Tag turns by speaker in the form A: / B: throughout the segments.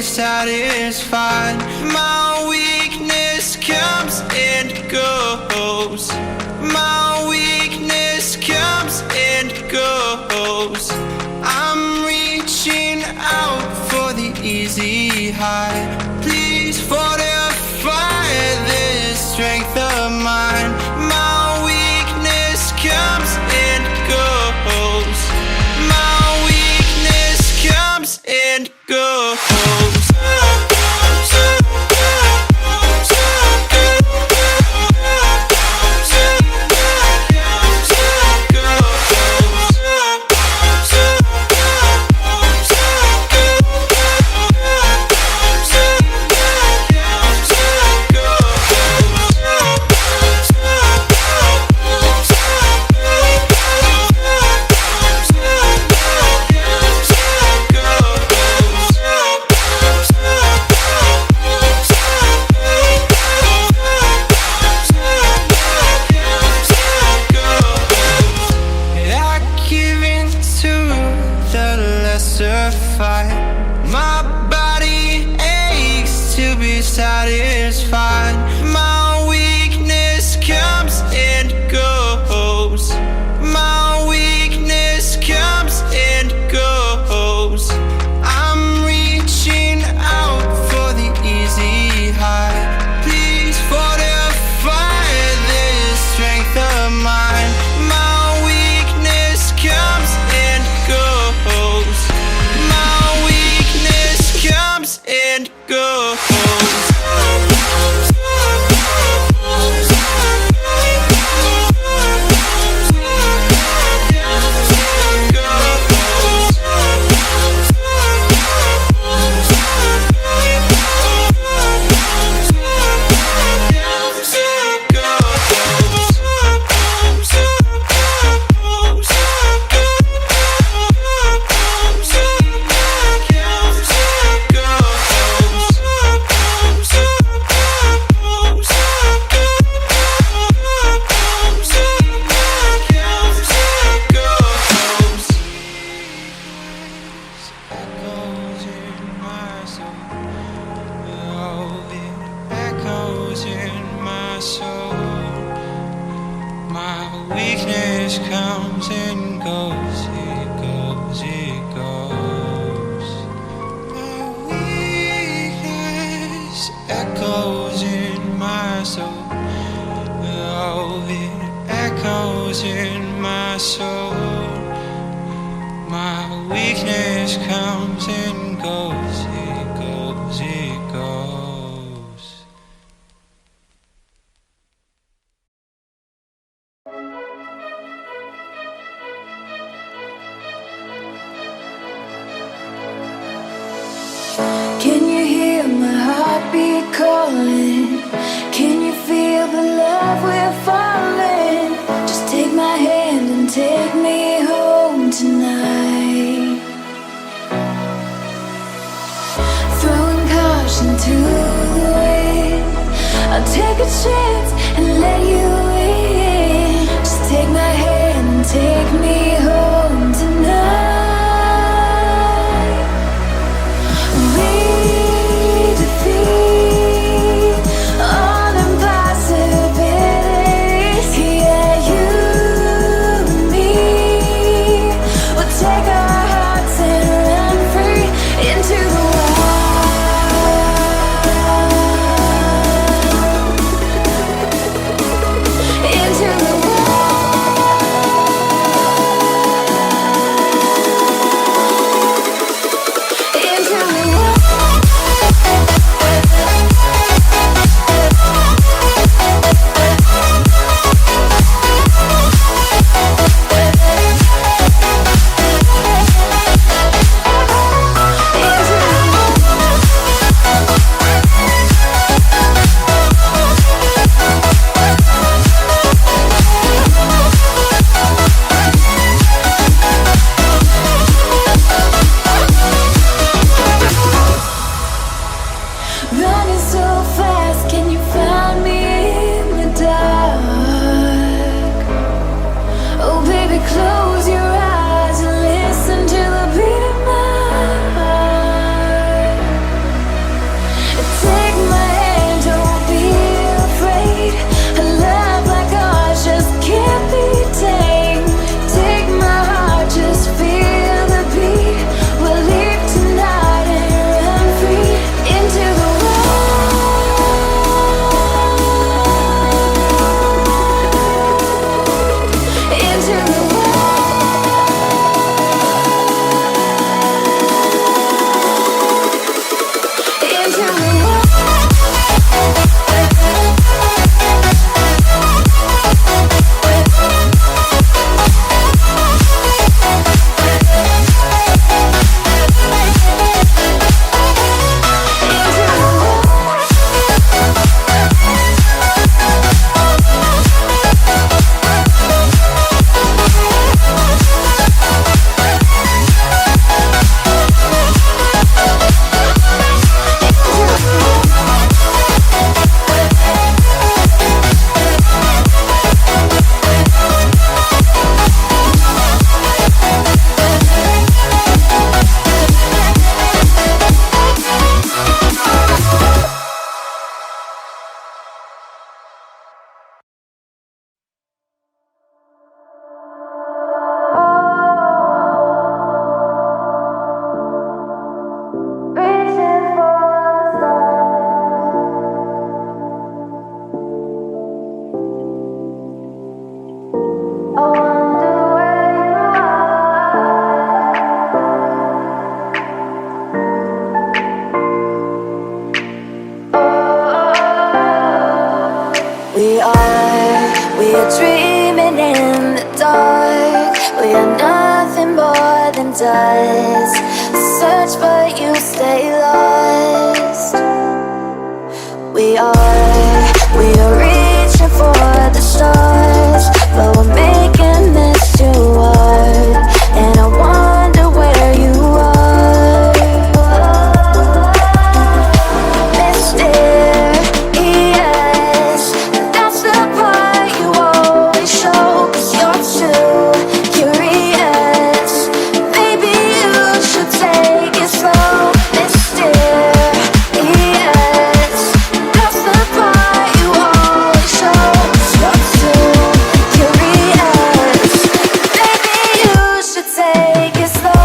A: satisfied. My weakness comes and goes. My weakness comes and goes. I'm reaching out for the easy high. Please fortify this strength of mine. My weakness comes and goes. My weakness comes and goes. My body aches to be satisfied. My weakness comes and goes. My weakness comes and goes. I'm reaching out for the easy high. Please fortify this strength of mine. My weakness comes and goes. Comes and goes. Weakness comes and goes, it goes, it goes. My weakness echoes in my soul. Oh, it echoes in my soul. My weakness comes and goes, it goes, it goes.
B: Can you hear my heartbeat calling? Can you feel the love we're falling? Just take my hand and take me home tonight. Throwing caution to the wind, I'll take a chance and let you in. Just take my hand and take me home tonight.
C: Into the wild.
B: does. Search but you stay lost. We are reaching for the stars, but we're making this too hard. And I wonder where you are, mysterious. That's the part you always show, 'cause you're too curious. Maybe you should take it slow, mysterious. That's the part you always show, 'cause you're too curious. Maybe you should take it slow.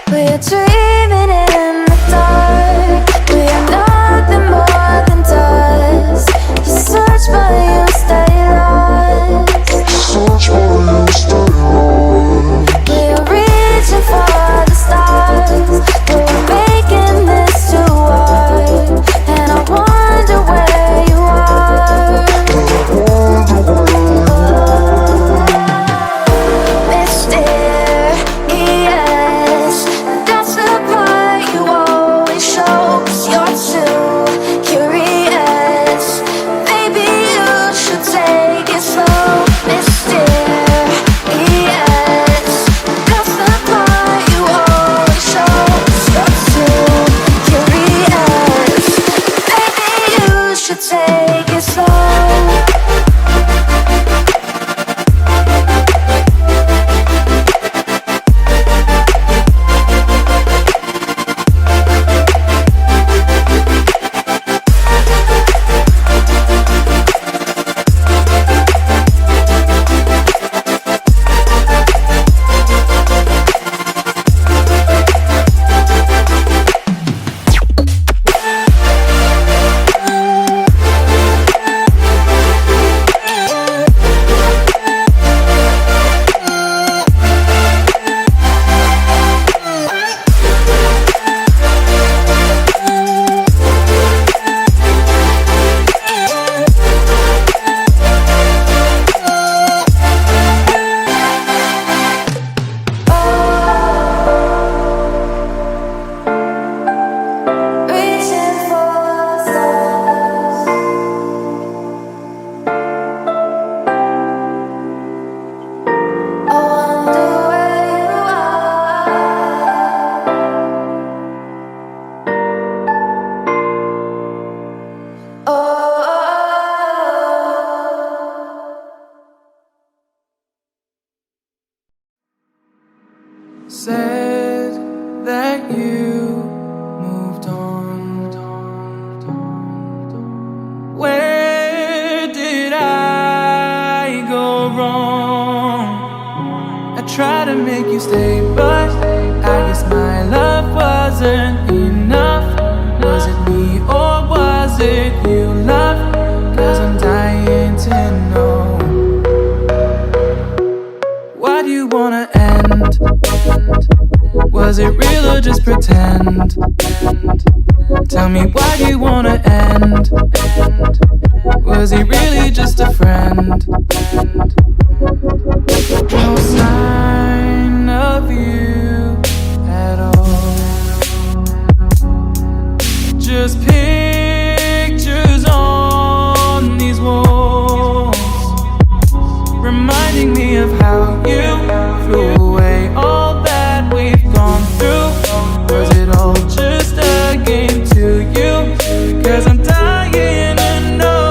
B: We're dreaming in the dark. We are nothing more than dust. You search but you stay lost. We are reaching for the stars, but we're making this too hard. And I wonder where you are, mysterious. That's the part you always show, 'cause you're too curious. Maybe you should take it slow, mysterious. That's the part you always show, 'cause you're too curious. Maybe you should take it slow. Reaching for stars. I wonder where you are. Oh.
A: Said that you moved on. Where did I go wrong? I tried to make you stay, but I guess my love wasn't enough. Was it me or was it you, love? 'Cause I'm dying to know. Why do you wanna end? Was it real or just pretend? Tell me, why do you wanna end? Was he really just a friend? No sign of you at all. Just pictures on these walls, reminding me of how you threw away all that we've gone through. Was it all just a game to you? 'Cause I'm dying to know.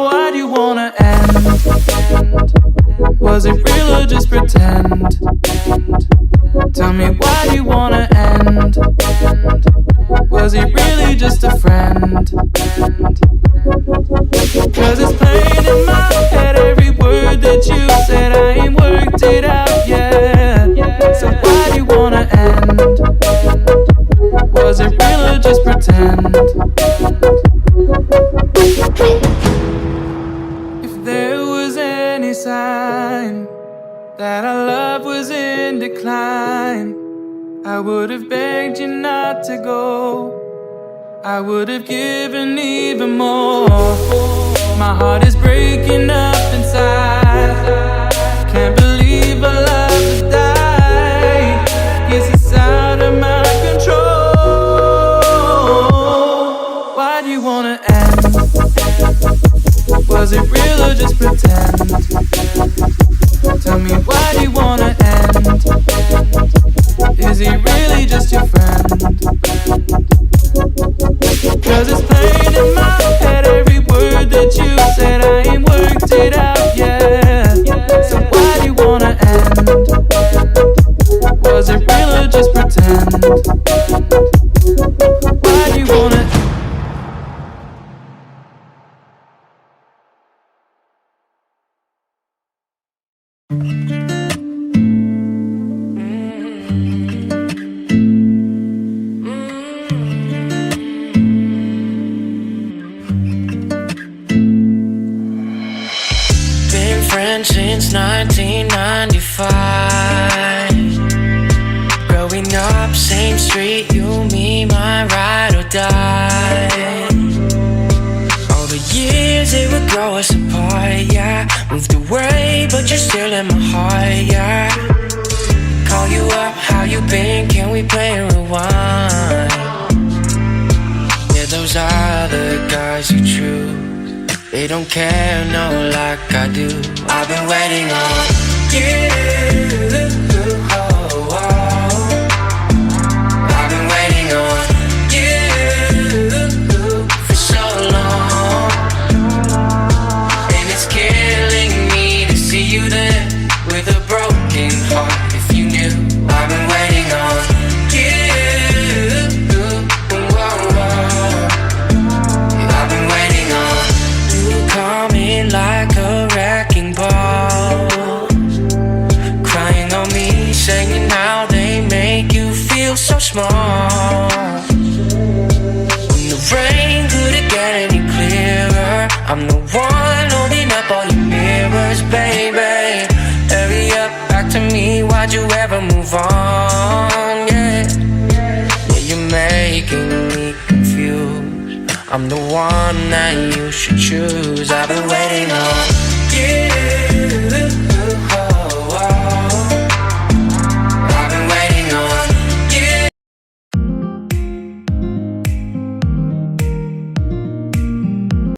A: Why do you wanna end? Was it real or just pretend? Tell me, why do you wanna end? Was he really just a friend? 'Cause it's plain in my head, every word that you said, I ain't worked it out yet. So why do you wanna end? Was it real or just pretend? that our love was in decline, I would have begged you not to go. I would have given even more. My heart is breaking up inside. Can't believe our love has died. Guess it's out of my control. Why do you wanna end? Was it real or just pretend? Tell me, why do you wanna end? Is he really just your friend? Cause it's plain in my head, every word that you said, I ain't worked it out yet. So why do you wanna end? Was it real or just pretend? Why do you wanna end?
C: Since 1995, growing up, same street, you, me, my ride or die. All the years they would grow us apart, yeah. Moved away, but you're still in my heart, yeah. Call you up, how you been? Can we play a rewind? Yeah, those other guys you choose, they don't care, no, like I do. I've been waiting on you. Oh, oh. I've been waiting on you for so long, and it's killing me to see you there with a broken heart. If you knew, I've been waiting on you. Oh, oh. I've been waiting on coming like a wrecking ball, crying on me, saying how they make you feel so small. When the rain couldn't get any clearer, I'm the one holding up all your mirrors, baby. Hurry up, back to me, why'd you ever move on? Yeah, you're making me confused. I'm the one that you should choose. I've been